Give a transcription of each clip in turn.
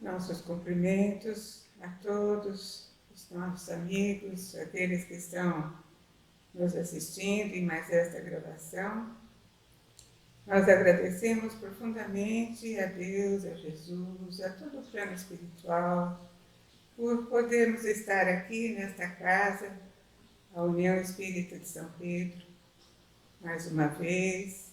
nossos cumprimentos a todos os nossos amigos, aqueles que estão nos assistindo em mais esta gravação. Nós agradecemos profundamente a Deus, a Jesus, a todo o plano espiritual, por podermos estar aqui nesta casa, a União Espírita de São Pedro, mais uma vez,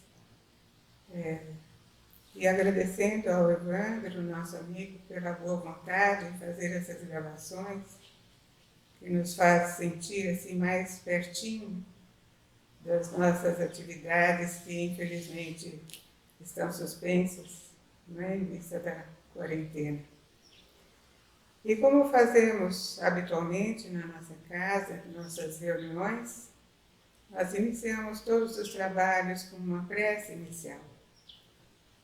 e agradecendo ao Evandro, nosso amigo, pela boa vontade em fazer essas gravações, que nos faz sentir assim mais pertinho das nossas atividades que infelizmente estão suspensas, não é? Em vista da quarentena. E como fazemos habitualmente na nossa casa, nossas reuniões, nós iniciamos todos os trabalhos com uma prece inicial.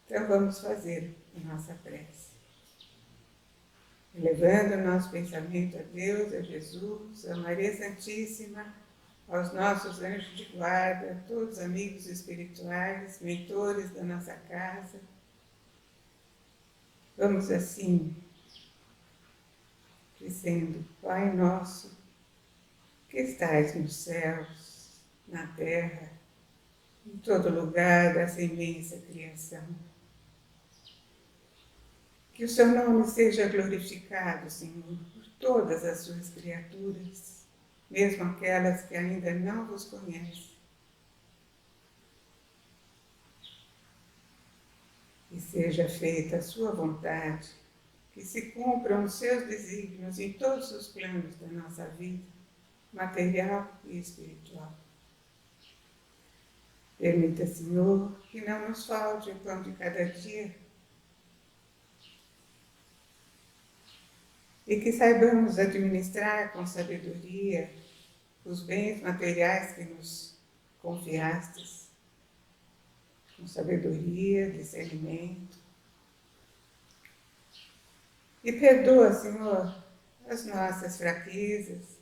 Então vamos fazer a nossa prece. Elevando o nosso pensamento a Deus, a Jesus, a Maria Santíssima, aos nossos anjos de guarda, a todos os amigos espirituais, mentores da nossa casa. Vamos assim, dizendo: Pai nosso, que estais nos céus, na terra, em todo lugar dessa imensa criação. Que o seu nome seja glorificado, Senhor, por todas as suas criaturas, mesmo aquelas que ainda não vos conhecem. E seja feita a sua vontade, que se cumpram os seus desígnios em todos os planos da nossa vida, material e espiritual. Permita, Senhor, que não nos falte o pão de cada dia e que saibamos administrar com sabedoria os bens materiais que nos confiastes, com sabedoria, discernimento. E perdoa, Senhor, as nossas fraquezas,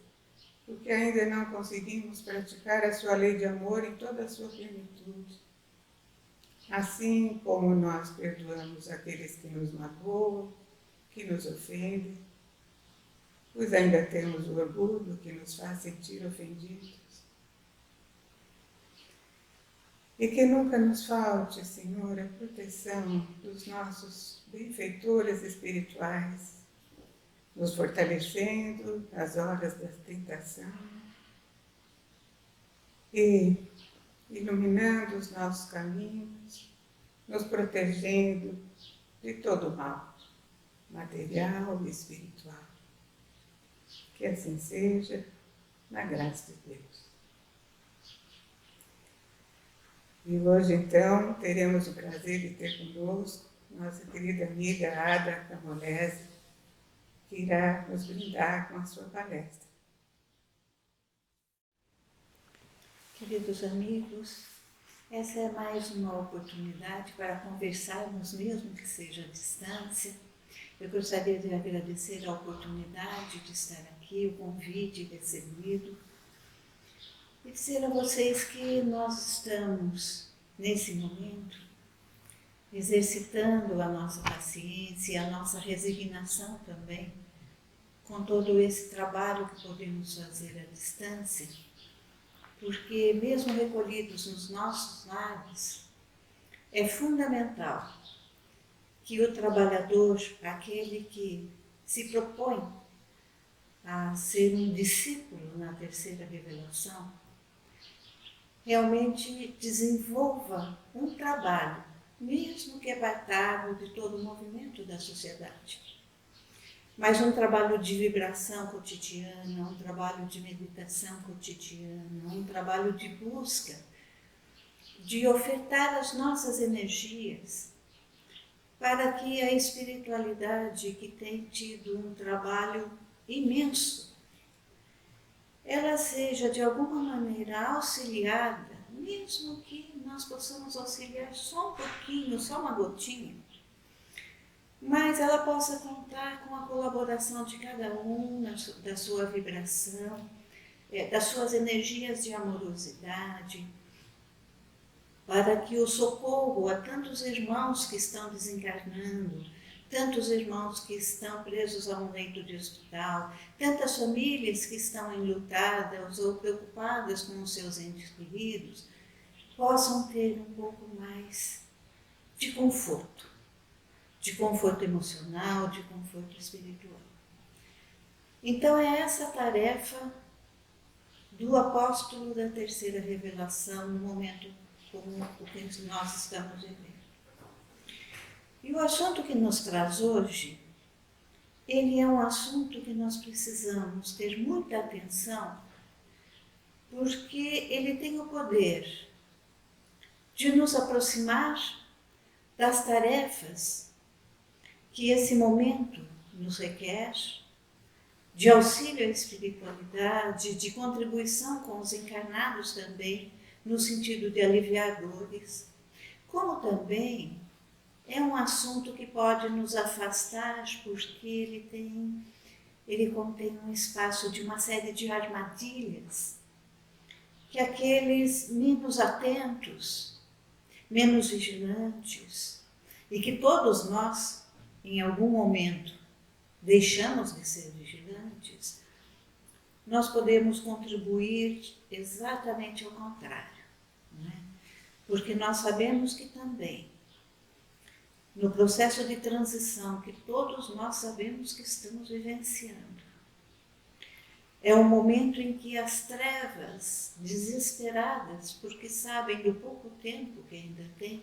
porque ainda não conseguimos praticar a sua lei de amor em toda a sua plenitude. Assim como nós perdoamos aqueles que nos magoam, que nos ofendem, pois ainda temos o orgulho que nos faz sentir ofendidos. E que nunca nos falte, Senhor, a proteção dos nossos benfeitores espirituais, nos fortalecendo nas horas da tentação e iluminando os nossos caminhos, nos protegendo de todo o mal, material e espiritual. Que assim seja, na graça de Deus. E hoje, então, teremos o prazer de ter conosco nossa querida amiga Ada Camolese, que irá nos brindar com a sua palestra. Queridos amigos, essa é mais uma oportunidade para conversarmos, mesmo que seja à distância. Eu gostaria de agradecer a oportunidade de estar aqui, o convite recebido, e dizer a vocês que nós estamos, nesse momento, exercitando a nossa paciência e a nossa resignação também, com todo esse trabalho que podemos fazer à distância, porque mesmo recolhidos nos nossos lares, é fundamental que o trabalhador, aquele que se propõe a ser um discípulo na terceira revelação, realmente desenvolva um trabalho, mesmo que apartado de todo o movimento da sociedade. Mas um trabalho de vibração cotidiana, um trabalho de meditação cotidiana, um trabalho de busca, de ofertar as nossas energias para que a espiritualidade, que tem tido um trabalho imenso, ela seja de alguma maneira auxiliada, mesmo que nós possamos auxiliar só um pouquinho, só uma gotinha, mas ela possa contar com a colaboração de cada um da sua vibração, das suas energias de amorosidade, para que o socorro a tantos irmãos que estão desencarnando, tantos irmãos que estão presos a um leito de hospital, tantas famílias que estão enlutadas ou preocupadas com os seus entes queridos, possam ter um pouco mais de conforto emocional, de conforto espiritual. Então é essa tarefa do apóstolo da terceira revelação no momento como o que nós estamos vivendo. E o assunto que nos traz hoje, ele é um assunto que nós precisamos ter muita atenção, porque ele tem o poder de nos aproximar das tarefas que esse momento nos requer, de auxílio à espiritualidade, de contribuição com os encarnados também, no sentido de aliviar dores, como também é um assunto que pode nos afastar, porque ele contém um espaço de uma série de armadilhas que aqueles menos atentos, menos vigilantes, e que todos nós, em algum momento, deixamos de ser vigilantes, nós podemos contribuir exatamente ao contrário, não é? Porque nós sabemos que também, no processo de transição que todos nós sabemos que estamos vivenciando, é um momento em que as trevas, desesperadas, porque sabem do pouco tempo que ainda tem,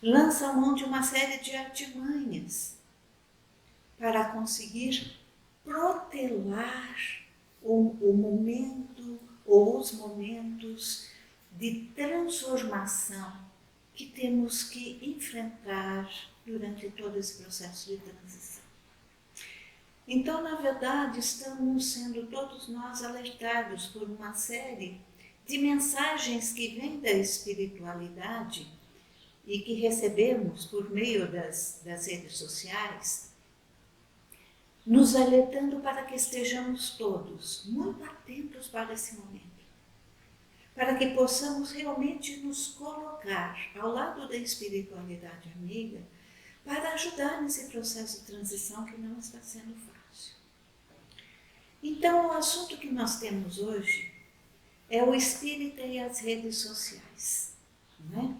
lançam mão de uma série de artimanhas para conseguir protelar o momento ou os momentos de transformação que temos que enfrentar durante todo esse processo de transição. Então, na verdade, estamos sendo todos nós alertados por uma série de mensagens que vêm da espiritualidade e que recebemos por meio das redes sociais, nos alertando para que estejamos todos muito atentos para esse momento, para que possamos realmente nos colocar ao lado da espiritualidade amiga para ajudar nesse processo de transição que não está sendo fácil. Então, o assunto que nós temos hoje é o espírita e as redes sociais, não é?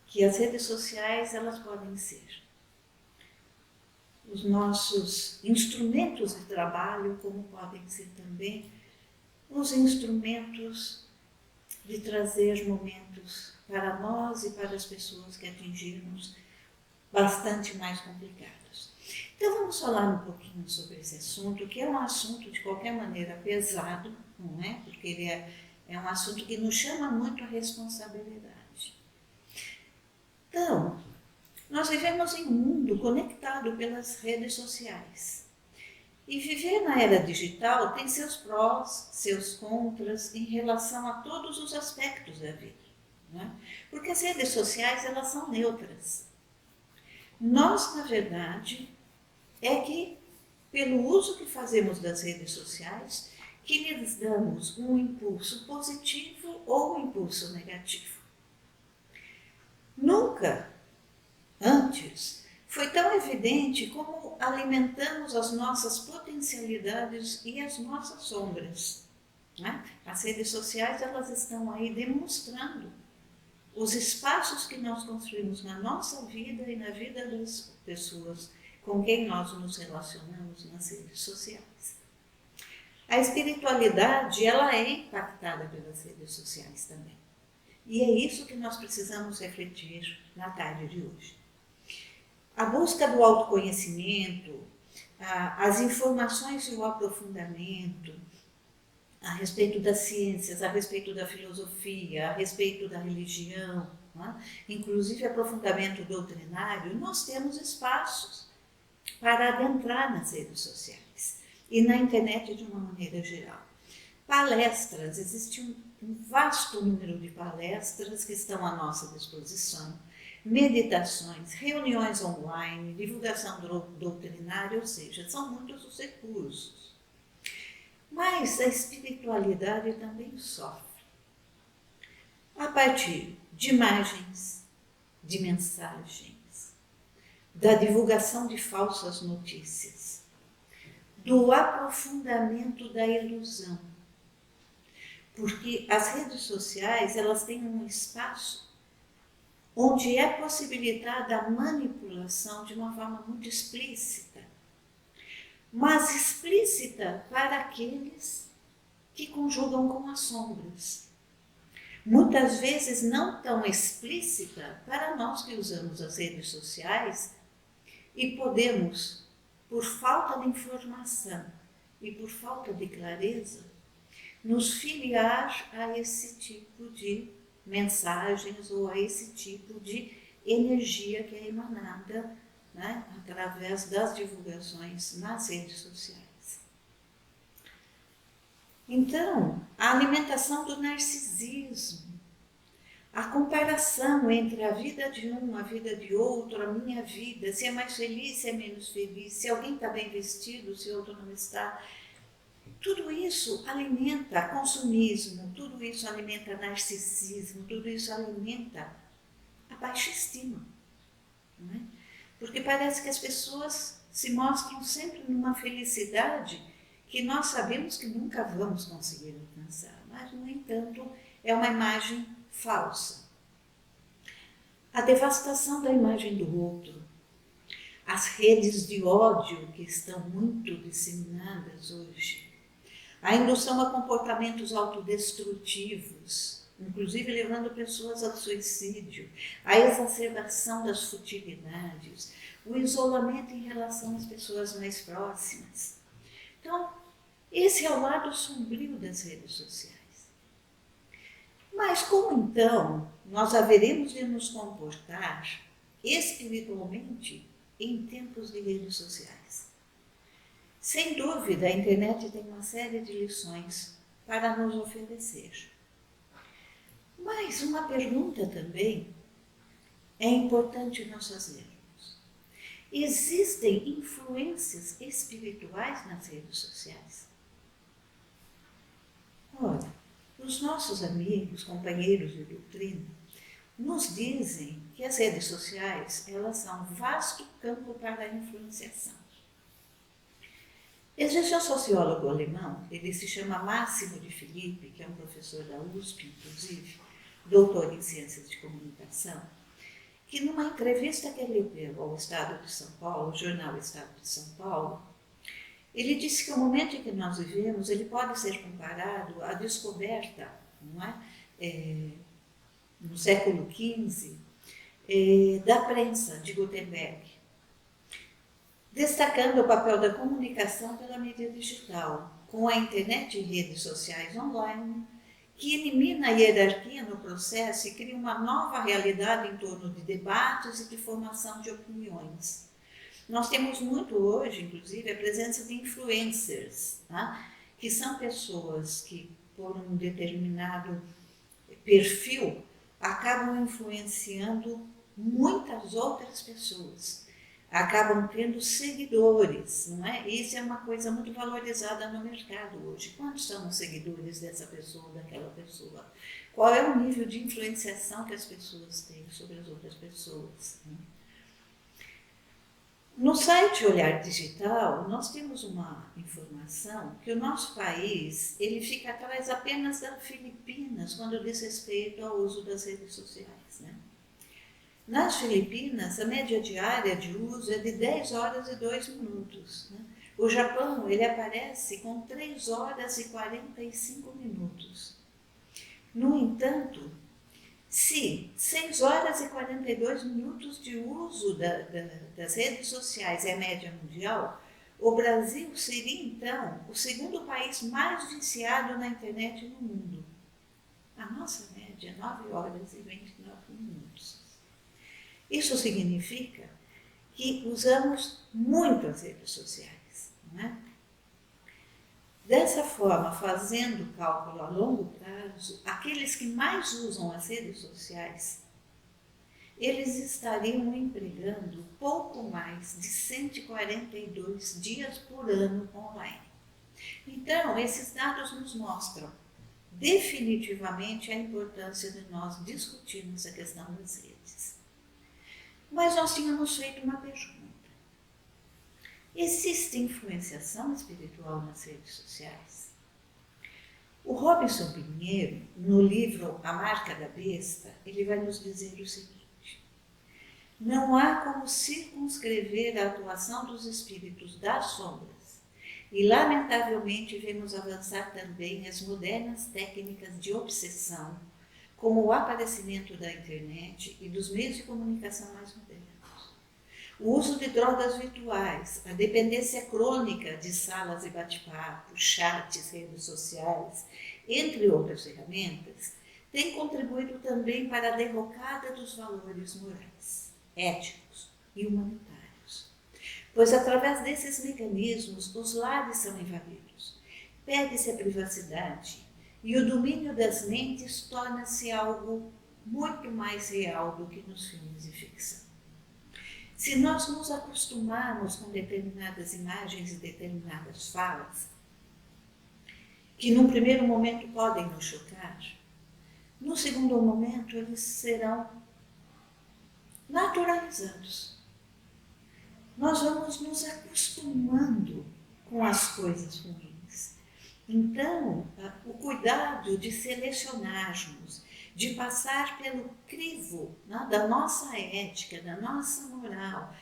Que as redes sociais, elas podem ser os nossos instrumentos de trabalho, como podem ser também os instrumentos de trazer momentos para nós e para as pessoas que atingirmos bastante mais complicados. Então vamos falar um pouquinho sobre esse assunto, que é um assunto de qualquer maneira pesado, não é? Porque ele é um assunto que nos chama muito a responsabilidade. Então, nós vivemos em um mundo conectado pelas redes sociais. E viver na era digital tem seus prós, seus contras em relação a todos os aspectos da vida, né? Porque as redes sociais, elas são neutras. Nós, na verdade, é que, pelo uso que fazemos das redes sociais, que lhes damos um impulso positivo ou um impulso negativo. Nunca antes foi tão evidente como alimentamos as nossas potencialidades e as nossas sombras, né? As redes sociais, elas estão aí demonstrando os espaços que nós construímos na nossa vida e na vida das pessoas com quem nós nos relacionamos nas redes sociais. A espiritualidade, ela é impactada pelas redes sociais também. E é isso que nós precisamos refletir na tarde de hoje. A busca do autoconhecimento, as informações e o aprofundamento a respeito das ciências, a respeito da filosofia, a respeito da religião, né? Inclusive aprofundamento doutrinário, nós temos espaços para adentrar nas redes sociais e na internet de uma maneira geral. Palestras, existe um vasto número de palestras que estão à nossa disposição, meditações, reuniões online, divulgação doutrinária, ou seja, são muitos os recursos. Mas a espiritualidade também sofre a partir de imagens, de mensagens, da divulgação de falsas notícias, do aprofundamento da ilusão. Porque as redes sociais, elas têm um espaço onde é possibilitada a manipulação de uma forma muito explícita, mas explícita para aqueles que conjugam com as sombras. Muitas vezes não tão explícita para nós que usamos as redes sociais e podemos, por falta de informação e por falta de clareza, nos filiar a esse tipo de mensagens ou a esse tipo de energia que é emanada, né, através das divulgações nas redes sociais. Então, a alimentação do narcisismo, a comparação entre a vida de um, a vida de outro, a minha vida, se é mais feliz, se é menos feliz, se alguém está bem vestido, se outro não está. Tudo isso alimenta consumismo, tudo isso alimenta narcisismo, tudo isso alimenta a baixa estima. Não é? Porque parece que as pessoas se mostram sempre numa felicidade que nós sabemos que nunca vamos conseguir alcançar, mas, no entanto, é uma imagem falsa. A devastação da imagem do outro, as redes de ódio que estão muito disseminadas hoje, a indução a comportamentos autodestrutivos, inclusive levando pessoas ao suicídio, a exacerbação das futilidades, o isolamento em relação às pessoas mais próximas. Então, esse é o lado sombrio das redes sociais. Mas como então nós haveremos de nos comportar espiritualmente em tempos de redes sociais? Sem dúvida, a internet tem uma série de lições para nos oferecer. Mas uma pergunta também é importante nós fazermos. Existem influências espirituais nas redes sociais? Olha, os nossos amigos, companheiros de doutrina, nos dizem que as redes sociais, elas são um vasto campo para a influenciação. Existe um sociólogo alemão, ele se chama Máximo de Filipe, que é um professor da USP, inclusive, doutor em ciências de comunicação, que numa entrevista que ele deu ao Estado de São Paulo, ao jornal Estado de São Paulo, ele disse que o momento em que nós vivemos, ele pode ser comparado à descoberta, não é? No século XV, da prensa de Gutenberg, destacando o papel da comunicação pela mídia digital, com a internet e redes sociais online, que elimina a hierarquia no processo e cria uma nova realidade em torno de debates e de formação de opiniões. Nós temos muito hoje, inclusive, a presença de influencers, tá? Que são pessoas que, por um determinado perfil, acabam influenciando muitas outras pessoas, acabam tendo seguidores, não é? Isso é uma coisa muito valorizada no mercado hoje. Quantos são os seguidores dessa pessoa ou daquela pessoa? Qual é o nível de influenciação que as pessoas têm sobre as outras pessoas? Né? No site Olhar Digital, nós temos uma informação que o nosso país ele fica atrás apenas das Filipinas quando diz respeito ao uso das redes sociais. Né? Nas Filipinas, a média diária de uso é de 10 horas e 2 minutos. Né? O Japão ele aparece com 3 horas e 45 minutos. No entanto, se 6 horas e 42 minutos de uso das redes sociais é a média mundial, o Brasil seria, então, o segundo país mais viciado na internet no mundo. A nossa média é 9 horas e 29 minutos. Isso significa que usamos muito as redes sociais. Não é? Dessa forma, fazendo cálculo a longo prazo, aqueles que mais usam as redes sociais, eles estariam empregando pouco mais de 142 dias por ano online. Então, esses dados nos mostram definitivamente a importância de nós discutirmos a questão das redes. Mas nós tínhamos feito uma pergunta. Existe influenciação espiritual nas redes sociais? O Robinson Pinheiro, no livro A Marca da Besta, ele vai nos dizer o seguinte: não há como circunscrever a atuação dos espíritos das sombras, e lamentavelmente vemos avançar também as modernas técnicas de obsessão, como o aparecimento da internet e dos meios de comunicação mais modernos. O uso de drogas virtuais, a dependência crônica de salas de bate-papo, chats, redes sociais, entre outras ferramentas, tem contribuído também para a derrocada dos valores morais, éticos e humanitários. Pois através desses mecanismos, os lares são invadidos, perde-se a privacidade e o domínio das mentes torna-se algo muito mais real do que nos filmes de ficção. Se nós nos acostumarmos com determinadas imagens e determinadas falas, que num primeiro momento podem nos chocar, no segundo momento eles serão naturalizados. Nós vamos nos acostumando com as coisas ruins. Então, o cuidado de selecionarmos, de passar pelo crivo, né, da nossa ética, da nossa moral,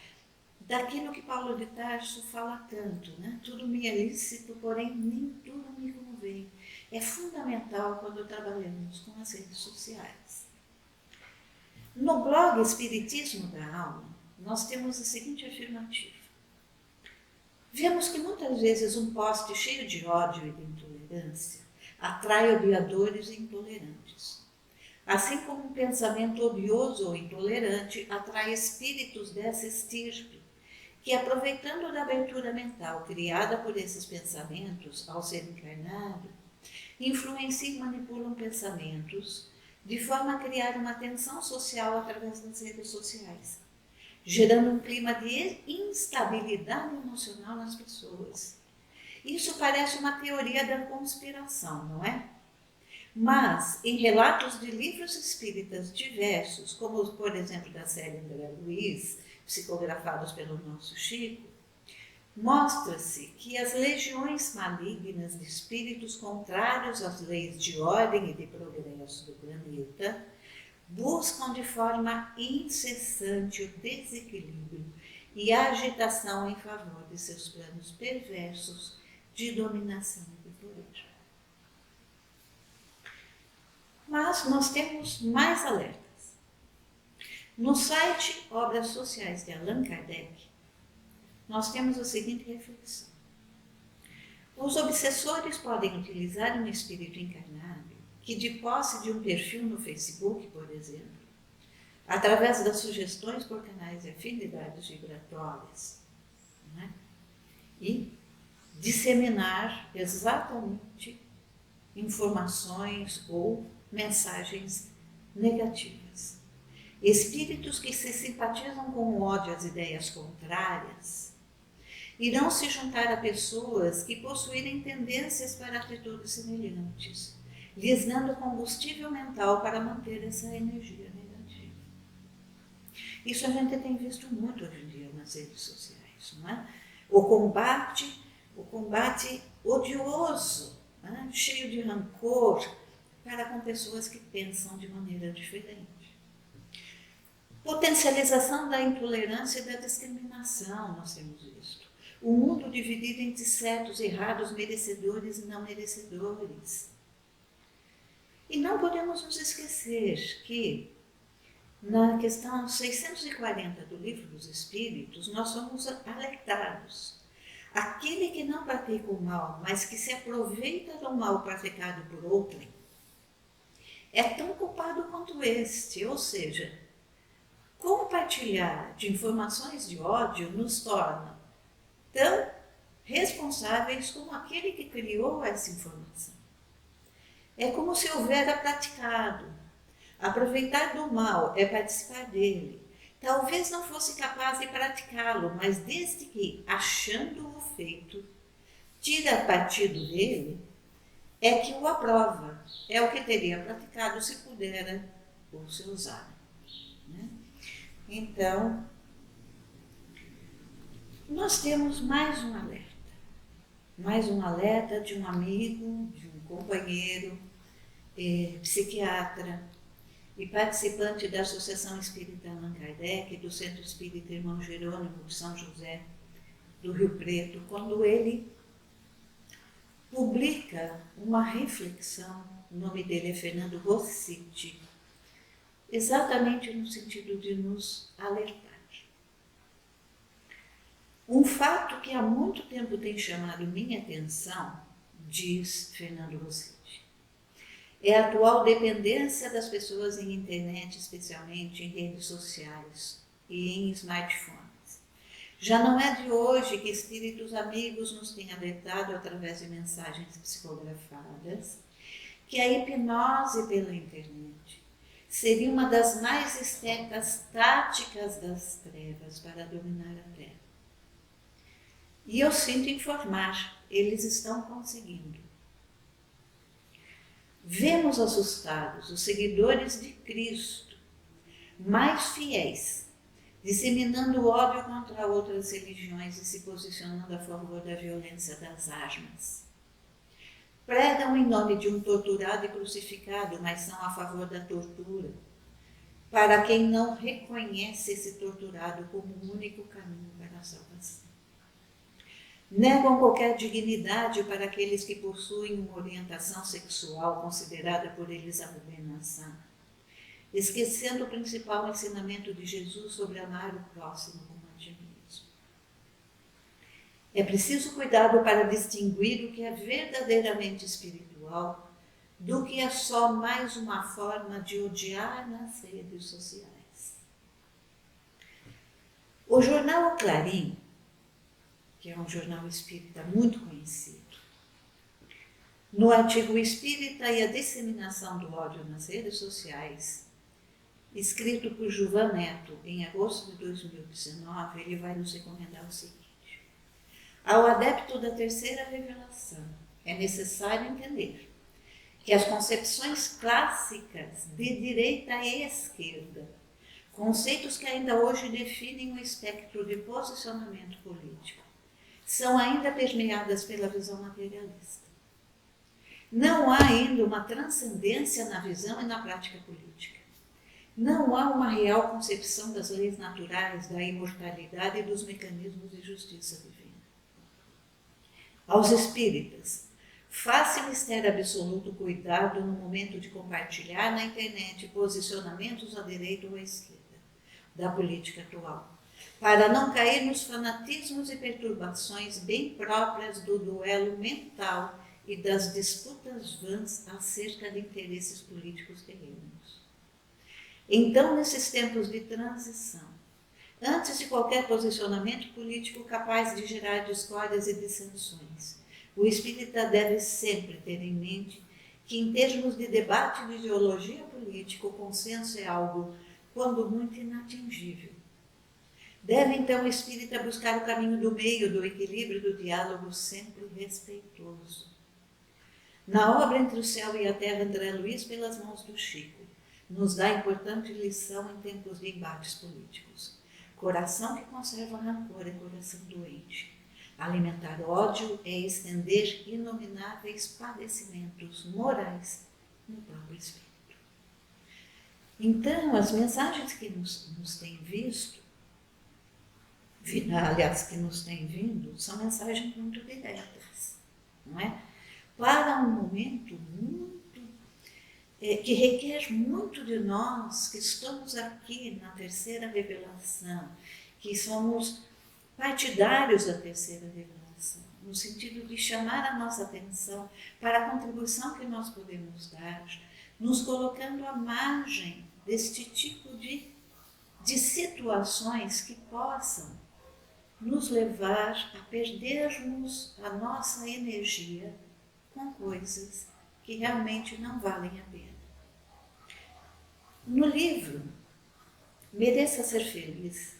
daquilo que Paulo de Tarso fala tanto, né? Tudo me é lícito, porém nem tudo me convém. É fundamental quando trabalhamos com as redes sociais. No blog Espiritismo da Alma, nós temos a seguinte afirmativa. Vemos que muitas vezes um post cheio de ódio e de intolerância atrai odiadores e intolerantes. Assim como um pensamento odioso ou intolerante atrai espíritos dessa estirpe, que, aproveitando da abertura mental criada por esses pensamentos ao ser encarnado, influenciam e manipulam pensamentos de forma a criar uma tensão social através das redes sociais, gerando um clima de instabilidade emocional nas pessoas. Isso parece uma teoria da conspiração, não é? Mas, em relatos de livros espíritas diversos, como, por exemplo, da série André Luiz, psicografados pelo nosso Chico, mostra-se que as legiões malignas de espíritos contrários às leis de ordem e de progresso do planeta buscam de forma incessante o desequilíbrio e a agitação em favor de seus planos perversos de dominação e de poder. Mas nós temos mais alertas. No site Obras Sociais de Allan Kardec, nós temos a seguinte reflexão. Os obsessores podem utilizar um espírito encarnado que, de posse de um perfil no Facebook, por exemplo, através das sugestões por canais de afinidades vibratórias, né, e disseminar exatamente informações ou mensagens negativas. Espíritos que se simpatizam com o ódio às ideias contrárias irão se juntar a pessoas que possuírem tendências para atitudes semelhantes, lhes dando combustível mental para manter essa energia negativa. Isso a gente tem visto muito hoje em dia nas redes sociais, não é? O combate odioso, né? Cheio de rancor, para com pessoas que pensam de maneira diferente. Potencialização da intolerância e da discriminação, nós temos visto. O mundo dividido entre certos, errados, merecedores e não merecedores. E não podemos nos esquecer que, na questão 640 do Livro dos Espíritos, nós somos alertados. Aquele que não pratica o mal, mas que se aproveita do mal praticado por outrem, é tão culpado quanto este, ou seja, compartilhar de informações de ódio nos torna tão responsáveis como aquele que criou essa informação. É como se houvera praticado. Aproveitar do mal é participar dele. Talvez não fosse capaz de praticá-lo, mas desde que, achando-o feito, tira partido dele, é que o aprova. É o que teria praticado se pudera ou se usar. Né? Então, nós temos mais um alerta de um amigo, de um companheiro, psiquiatra e participante da Associação Espírita Allan Kardec, do Centro Espírita Irmão Jerônimo de São José, do Rio Preto, quando ele publica uma reflexão, o nome dele é Fernando Rossiti, exatamente no sentido de nos alertar. Um fato que há muito tempo tem chamado minha atenção, diz Fernando Rossiti, é a atual dependência das pessoas em internet, especialmente em redes sociais e em smartphones. Já não é de hoje que espíritos amigos nos têm alertado através de mensagens psicografadas que a hipnose pela internet seria uma das mais espertas táticas das trevas para dominar a Terra. E eu sinto informar, eles estão conseguindo. Vemos assustados os seguidores de Cristo, mais fiéis, disseminando ódio contra outras religiões e se posicionando a favor da violência das armas. Pregam em nome de um torturado e crucificado, mas são a favor da tortura, para quem não reconhece esse torturado como o único caminho para a salvação. Negam qualquer dignidade para aqueles que possuem uma orientação sexual considerada por eles abominação, esquecendo o principal ensinamento de Jesus sobre amar o próximo como a ti mesmo. É preciso cuidado para distinguir o que é verdadeiramente espiritual do que é só mais uma forma de odiar nas redes sociais. O jornal O Clarim, que é um jornal espírita muito conhecido, no artigo Espírita e a disseminação do ódio nas redes sociais, escrito por Gilvan Neto em agosto de 2019, ele vai nos recomendar o seguinte: ao adepto da terceira revelação, é necessário entender que as concepções clássicas de direita e esquerda, conceitos que ainda hoje definem o espectro de posicionamento político, são ainda permeadas pela visão materialista. Não há ainda uma transcendência na visão e na prática política. Não há uma real concepção das leis naturais, da imortalidade e dos mecanismos de justiça divina. Aos espíritas, faça mistério absoluto cuidado no momento de compartilhar na internet posicionamentos à direita ou à esquerda da política atual, para não cair nos fanatismos e perturbações bem próprias do duelo mental e das disputas vãs acerca de interesses políticos terrenos. Então, nesses tempos de transição, antes de qualquer posicionamento político capaz de gerar discórdias e dissensões, o espírita deve sempre ter em mente que, em termos de debate de ideologia política, o consenso é algo, quando muito, inatingível. Deve, então, o espírita buscar o caminho do meio, do equilíbrio, do diálogo sempre respeitoso. Na obra Entre o Céu e a Terra, André Luiz, pelas mãos do Chico, nos dá importante lição em tempos de embates políticos. Coração que conserva rancor é coração doente. Alimentar ódio é estender inomináveis padecimentos morais no próprio espírito. Então, as mensagens que nos têm visto, aliás, que nos têm vindo, são mensagens muito diretas, não é? Para um momento que requer muito de nós, que estamos aqui na terceira revelação, que somos partidários da terceira revelação, no sentido de chamar a nossa atenção para a contribuição que nós podemos dar, nos colocando à margem deste tipo de situações que possam nos levar a perdermos a nossa energia com coisas que realmente não valem a pena. No livro Mereça Ser Feliz,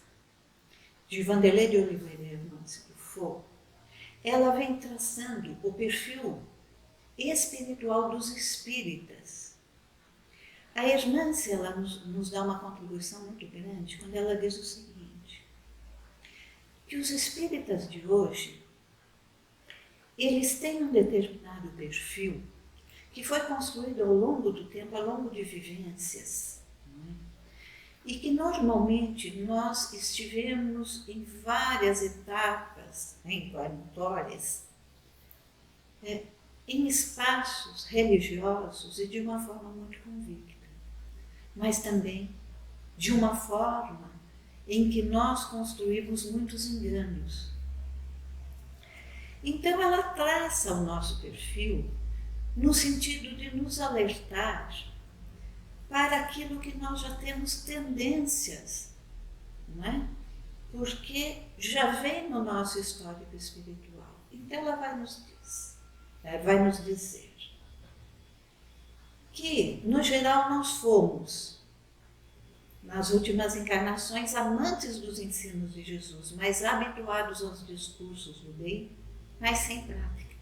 de Vanderlei de Oliveira Hermance Foucault, ela vem traçando o perfil espiritual dos espíritas. A Hermância, ela nos dá uma contribuição muito grande quando ela diz o seguinte, que os espíritas de hoje, eles têm um determinado perfil que foi construído ao longo do tempo, ao longo de vivências, não é? E que normalmente nós estivemos em várias etapas reencarnatórias, em espaços religiosos e de uma forma muito convicta, mas também de uma forma em que nós construímos muitos enganos. Então ela traça o nosso perfil no sentido de nos alertar para aquilo que nós já temos tendências, não é? Porque já vem no nosso histórico espiritual. Então ela vai nos dizer que, no geral, nós fomos, nas últimas encarnações, amantes dos ensinos de Jesus, mas habituados aos discursos do bem, mas sem prática.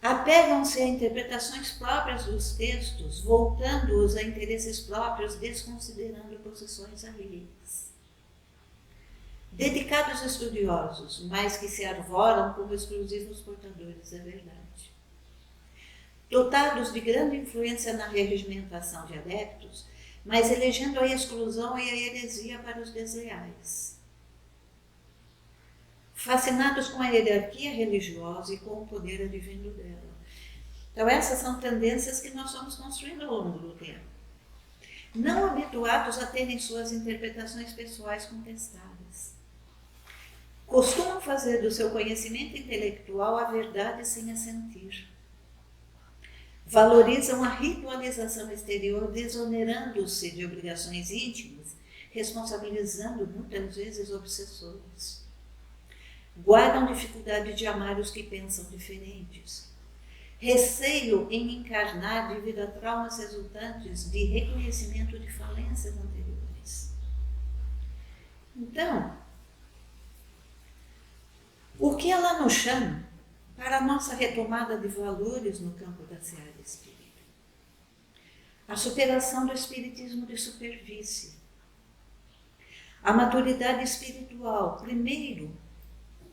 Apegam-se a interpretações próprias dos textos, voltando-os a interesses próprios, desconsiderando posições alheias. Dedicados estudiosos, mas que se arvoram como exclusivos portadores da verdade. Dotados de grande influência na regimentação de adeptos, mas elegendo a exclusão e a heresia para os desleais. Fascinados com a hierarquia religiosa e com o poder advindo dela. Então essas são tendências que nós vamos construindo ao longo do tempo. Não habituados a terem suas interpretações pessoais contestadas. Costumam fazer do seu conhecimento intelectual a verdade sem a sentir. Valorizam a ritualização exterior, desonerando-se de obrigações íntimas, responsabilizando muitas vezes obsessores. Guardam dificuldade de amar os que pensam diferentes. Receio em encarnar devido a traumas resultantes de reconhecimento de falências anteriores. Então, o que ela nos chama para a nossa retomada de valores no campo da seara espírita? A superação do espiritismo de superfície. A maturidade espiritual, primeiro,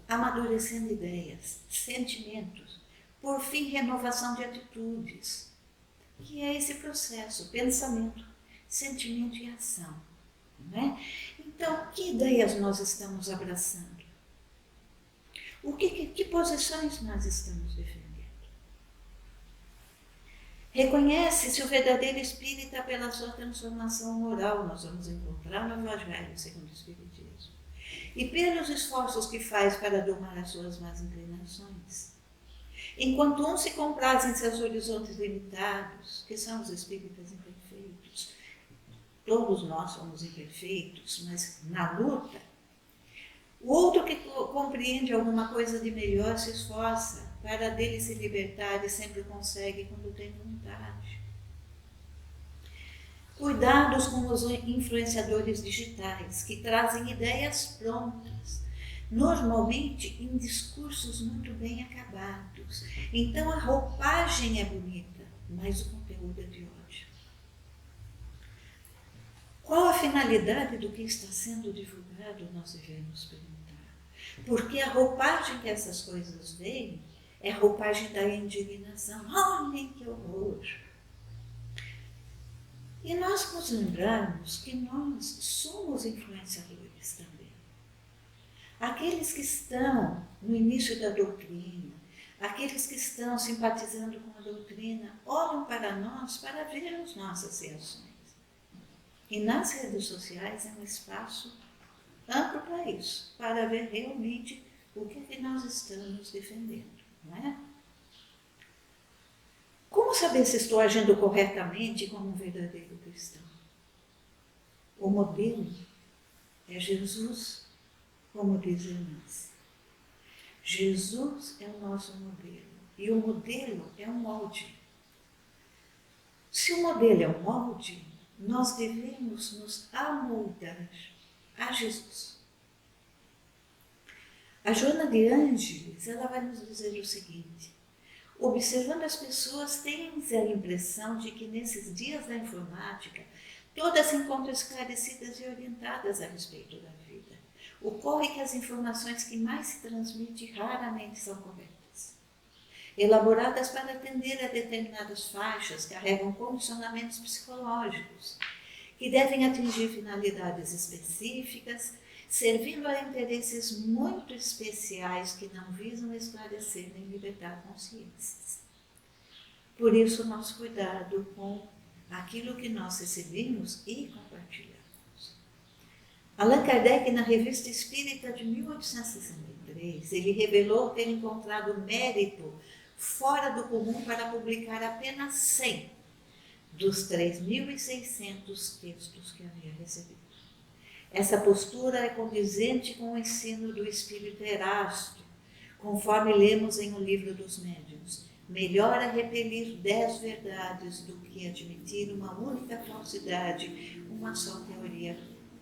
amadurecendo ideias, sentimentos, por fim, renovação de atitudes, que é esse processo, pensamento, sentimento e ação. Não é? Então, que ideias nós estamos abraçando? Que posições nós estamos defendendo? Reconhece-se o verdadeiro espírita pela sua transformação moral, nós vamos encontrar no Evangelho segundo o Espiritismo, e pelos esforços que faz para domar as suas más inclinações. Enquanto uns se comprazem em seus horizontes limitados, que são os espíritas imperfeitos, todos nós somos imperfeitos, mas na luta, o outro que compreende alguma coisa de melhor se esforça para dele se libertar e sempre consegue quando tem vontade. Cuidados com os influenciadores digitais, que trazem ideias prontas, normalmente em discursos muito bem acabados. Então a roupagem é bonita, mas o conteúdo é de ódio. Qual a finalidade do que está sendo divulgado, nós devemos perguntar. Porque a roupagem que essas coisas veem é a roupagem da indignação. Olhem que horror! E nós nos lembrarmos que nós somos influenciadores também. Aqueles que estão no início da doutrina, aqueles que estão simpatizando com a doutrina, olham para nós para ver as nossas reações. E nas redes sociais é um espaço amplo para isso, para ver realmente o que nós estamos defendendo, não é? Como saber se estou agindo corretamente como um verdadeiro cristão? O modelo é Jesus, como diz Hermância. Jesus é o nosso modelo, e o modelo é um molde. Se o modelo é um molde, nós devemos nos amoldar a Jesus. A Joana de Ângeles, ela vai nos dizer o seguinte: Observando as pessoas, tem-se a impressão de que nesses dias da informática, todas se encontram esclarecidas e orientadas a respeito da vida. Ocorre que as informações que mais se transmitem raramente são corretas. Elaboradas para atender a determinadas faixas, carregam condicionamentos psicológicos, que devem atingir finalidades específicas, servindo a interesses muito especiais que não visam esclarecer nem libertar consciências. Por isso, nosso cuidado com aquilo que nós recebemos e compartilhamos. Allan Kardec, na Revista Espírita de 1863, ele revelou ter encontrado mérito fora do comum para publicar apenas 100 dos 3.600 textos que havia recebido. Essa postura é condizente com o ensino do Espírito Erasto, conforme lemos em O Livro dos Médiuns. Melhor é repelir 10 verdades do que admitir uma única falsidade, uma só teoria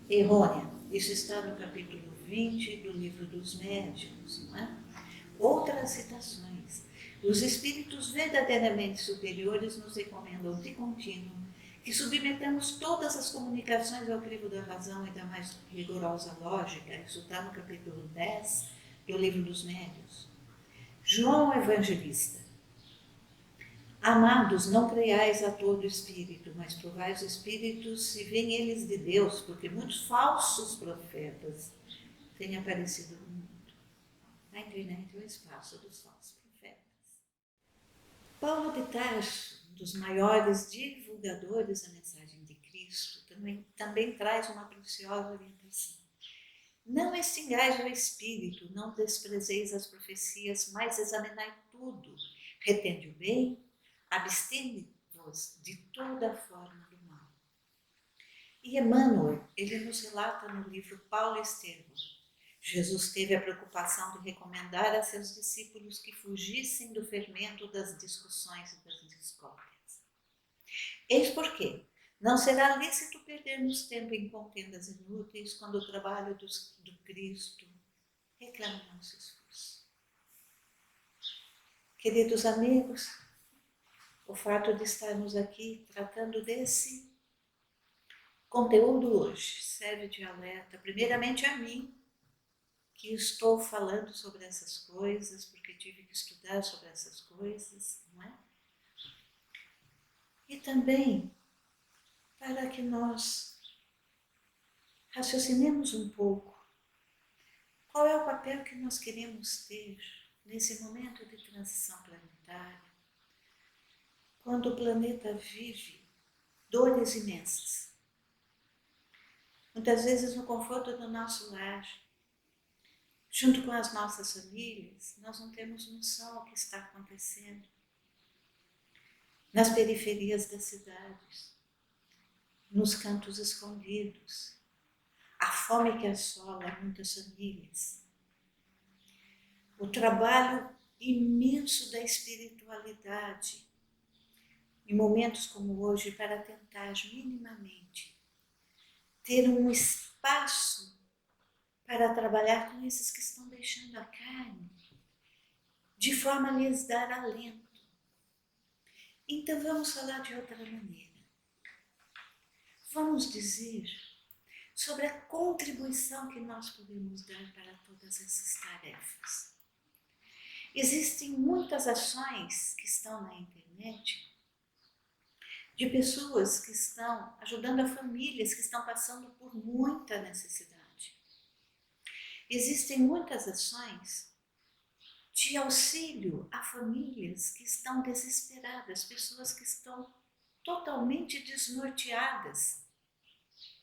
errônea. Isso está no capítulo 20 do Livro dos Médiuns. Não é? Outras citações. Os espíritos verdadeiramente superiores nos recomendam de contínuo que submetamos todas as comunicações ao crivo da razão e da mais rigorosa lógica. Isso está no capítulo 10 do Livro dos Médiuns. João Evangelista. Amados, não creiais a todo espírito, mas provai os espíritos se vêm eles de Deus, porque muitos falsos profetas têm aparecido no mundo. A internet é o espaço dos falsos profetas. Paulo de Tarso, um dos maiores divulgadores da mensagem de Cristo, também traz uma preciosa orientação. Não extingais o espírito, não desprezeis as profecias, mas examinai tudo, retende o bem, abstende-vos de toda forma do mal. E Emmanuel, ele nos relata no livro Paulo Estevão, Jesus teve a preocupação de recomendar a seus discípulos que fugissem do fermento das discussões e das discórdias. Eis porque não será lícito perdermos tempo em contendas inúteis quando o trabalho do Cristo reclama nosso esforço. Queridos amigos, o fato de estarmos aqui tratando desse conteúdo hoje serve de alerta, primeiramente a mim, que estou falando sobre essas coisas, porque tive que estudar sobre essas coisas, não é? E também para que nós raciocinemos um pouco qual é o papel que nós queremos ter nesse momento de transição planetária, quando o planeta vive dores imensas. Muitas vezes no conforto do nosso lar, junto com as nossas famílias, nós não temos noção do que está acontecendo nas periferias das cidades, nos cantos escondidos, a fome que assola muitas famílias, o trabalho imenso da espiritualidade, em momentos como hoje, para tentar minimamente ter um espaço para trabalhar com esses que estão deixando a carne, de forma a lhes dar alento. Então vamos falar de outra maneira. Vamos dizer sobre a contribuição que nós podemos dar para todas essas tarefas. Existem muitas ações que estão na internet de pessoas que estão ajudando a famílias que estão passando por muita necessidade. Existem muitas ações de auxílio a famílias que estão desesperadas, pessoas que estão totalmente desnorteadas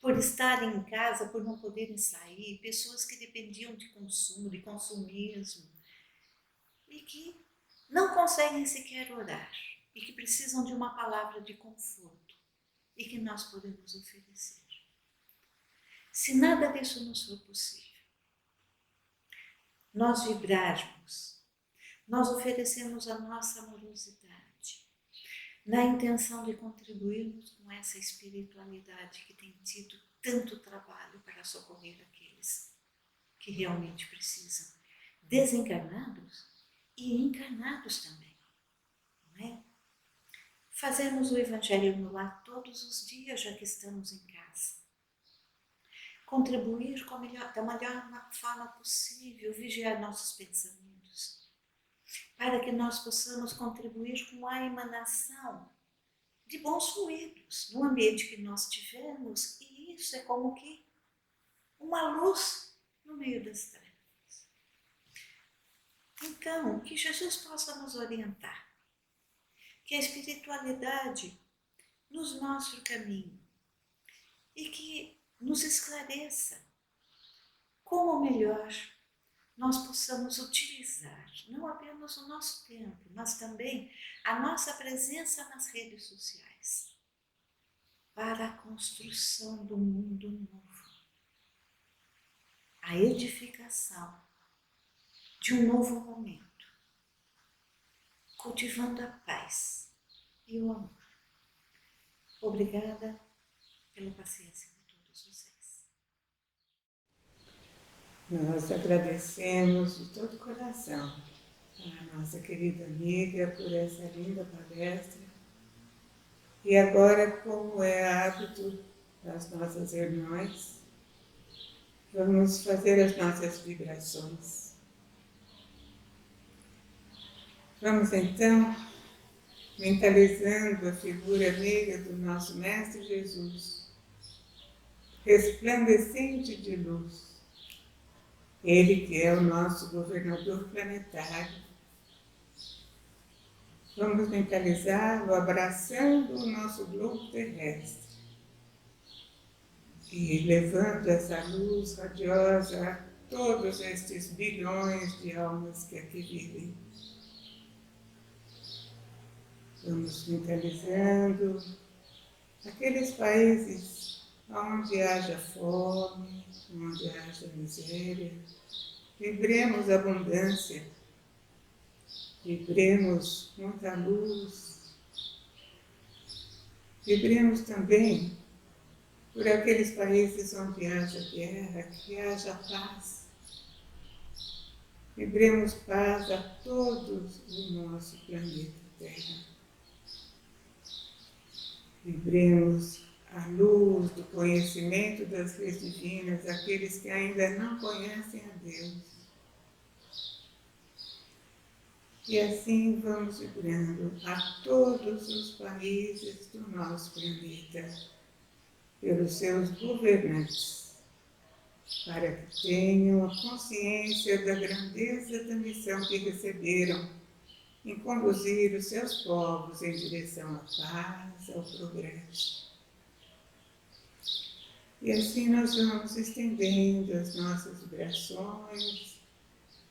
por estarem em casa, por não poderem sair, pessoas que dependiam de consumo, de consumismo, e que não conseguem sequer orar, e que precisam de uma palavra de conforto, e que nós podemos oferecer. Se nada disso nos for possível, nós vibrarmos, nós oferecemos a nossa amorosidade, na intenção de contribuirmos com essa espiritualidade que tem tido tanto trabalho para socorrer aqueles que realmente precisam, desencarnados e encarnados também. é? Fazermos o Evangelho no lar todos os dias, já que estamos em casa. Contribuir da melhor forma possível, vigiar nossos pensamentos, para que nós possamos contribuir com a emanação de bons fluidos no ambiente que nós tivermos, e isso é como que uma luz no meio das trevas. Então, que Jesus possa nos orientar, que a espiritualidade nos mostre o caminho e que nos esclareça como melhor nós possamos utilizar não apenas o nosso tempo, mas também a nossa presença nas redes sociais para a construção do mundo novo, a edificação de um novo momento, cultivando a paz e o amor. Obrigada pela paciência de todos vocês. Nós agradecemos de todo o coração a nossa querida amiga por essa linda palestra. E agora, como é hábito das nossas irmãs, vamos fazer as nossas vibrações. Vamos então mentalizando a figura amiga do nosso Mestre Jesus, resplandecente de luz. Ele que é o nosso governador planetário. Vamos mentalizá-lo abraçando o nosso globo terrestre e levando essa luz radiosa a todos estes bilhões de almas que aqui vivem. Vamos mentalizando aqueles países onde haja fome, onde haja miséria. Vibremos abundância, vibremos muita luz, vibremos também por aqueles países onde haja guerra, que haja paz. Vibremos paz a todos o nosso planeta Terra. Vibremos a luz do conhecimento das leis divinas, aqueles que ainda não conhecem a Deus. E assim vamos vibrando a todos os países do nosso planeta, pelos seus governantes, para que tenham a consciência da grandeza da missão que receberam em conduzir os seus povos em direção à paz, ao progresso. E assim nós vamos estendendo as nossas vibrações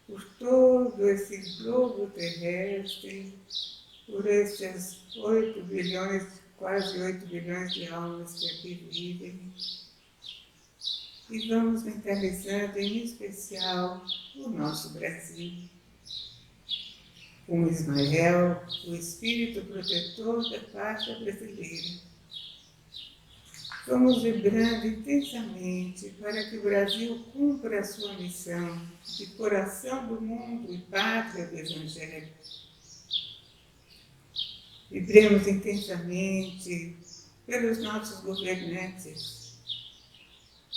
por todo esse globo terrestre, por esses 8 bilhões, quase 8 bilhões de almas que aqui vivem. E vamos mentalizando em especial o nosso Brasil, com Ismael, o espírito protetor da pátria brasileira. Vamos vibrando intensamente para que o Brasil cumpra a sua missão de coração do mundo e pátria do Evangelho. Vibremos intensamente pelos nossos governantes.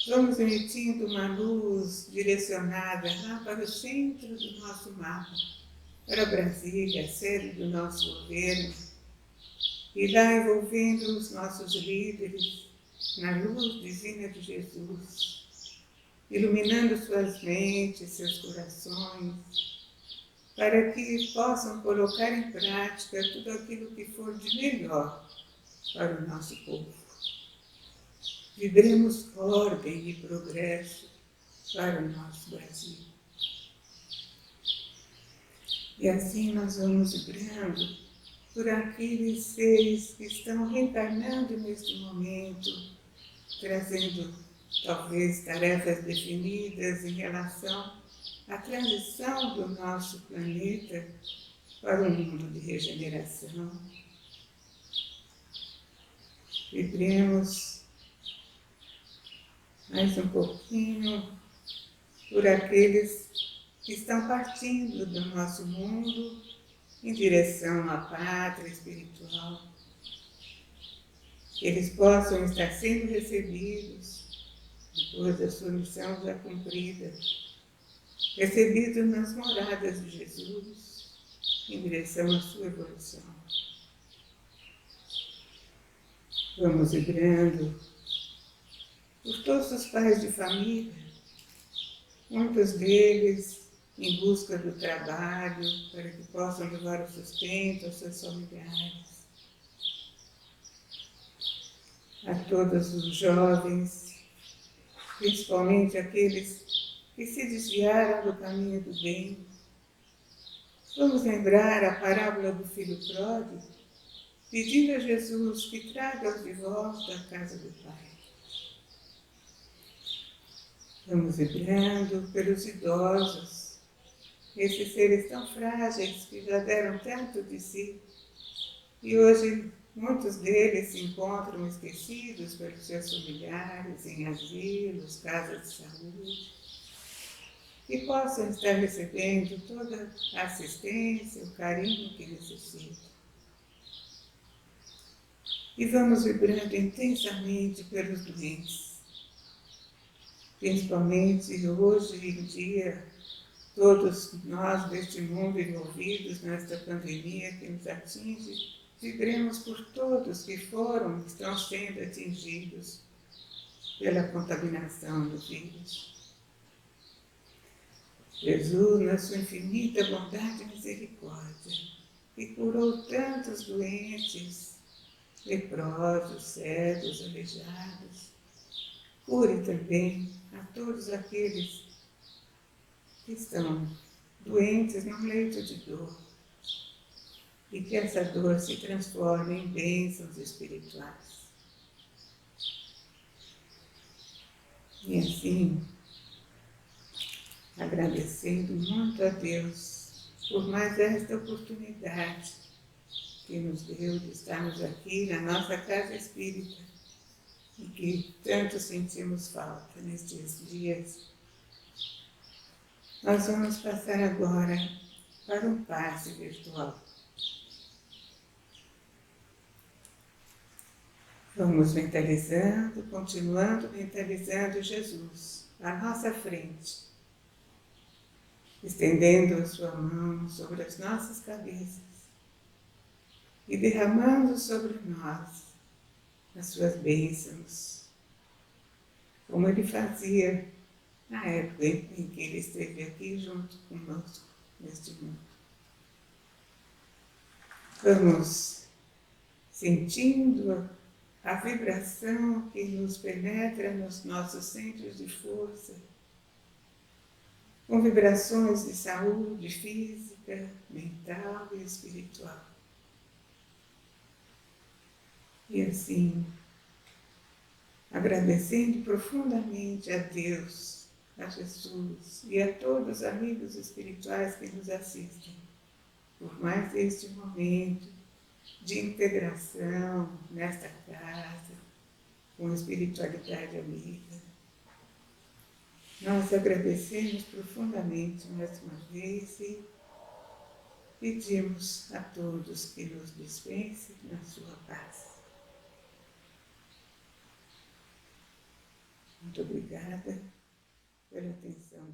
Vamos emitindo uma luz direcionada lá para o centro do nosso mapa, para Brasília, a sede do nosso governo, e lá envolvendo os nossos líderes na luz divina de Jesus, iluminando suas mentes, seus corações, para que possam colocar em prática tudo aquilo que for de melhor para o nosso povo. Vibremos ordem e progresso para o nosso Brasil. E assim nós vamos vibrando por aqueles seres que estão reencarnando neste momento, trazendo talvez tarefas definidas em relação à transição do nosso planeta para um mundo de regeneração. Vibremos mais um pouquinho por aqueles que estão partindo do nosso mundo em direção à pátria espiritual, que eles possam estar sendo recebidos, depois da sua missão já cumprida, recebidos nas moradas de Jesus, em direção à sua evolução. Vamos vibrando por todos os pais de família, muitos deles em busca do trabalho, para que possam levar o sustento aos seus familiares. A todos os jovens, principalmente aqueles que se desviaram do caminho do bem. Vamos lembrar a parábola do filho pródigo, pedindo a Jesus que traga-os de volta à casa do Pai. Vamos vibrando pelos idosos, esses seres tão frágeis que já deram tanto de si e hoje muitos deles se encontram esquecidos pelos seus familiares em asilos, casas de saúde, que possam estar recebendo toda a assistência, o carinho que necessitam. E vamos vibrando intensamente pelos doentes, principalmente hoje em dia, todos nós deste mundo envolvidos nesta pandemia que nos atinge, vibremos por todos que foram e estão sendo atingidos pela contaminação do vírus. Jesus, na sua infinita bondade e misericórdia, que curou tantos doentes, leprosos, cegos, aleijados, cure também a todos aqueles que estão doentes num leito de dor e que essa dor se transforme em bênçãos espirituais. E assim, agradecendo muito a Deus por mais esta oportunidade que nos deu de estarmos aqui na nossa casa espírita e que tanto sentimos falta nestes dias. Nós vamos passar agora para um passe virtual. Vamos mentalizando, continuando mentalizando Jesus à nossa frente, estendendo a sua mão sobre as nossas cabeças e derramando sobre nós as suas bênçãos, como ele fazia na época em que ele esteve aqui junto conosco neste mundo. Vamos sentindo a vibração que nos penetra nos nossos centros de força, com vibrações de saúde física, mental e espiritual. E assim, agradecendo profundamente a Deus, a Jesus e a todos os amigos espirituais que nos assistem, por mais este momento de integração nesta casa, com a espiritualidade amiga. Nós agradecemos profundamente mais uma vez e pedimos a todos que nos dispensem na sua paz. Muito obrigada pela atenção.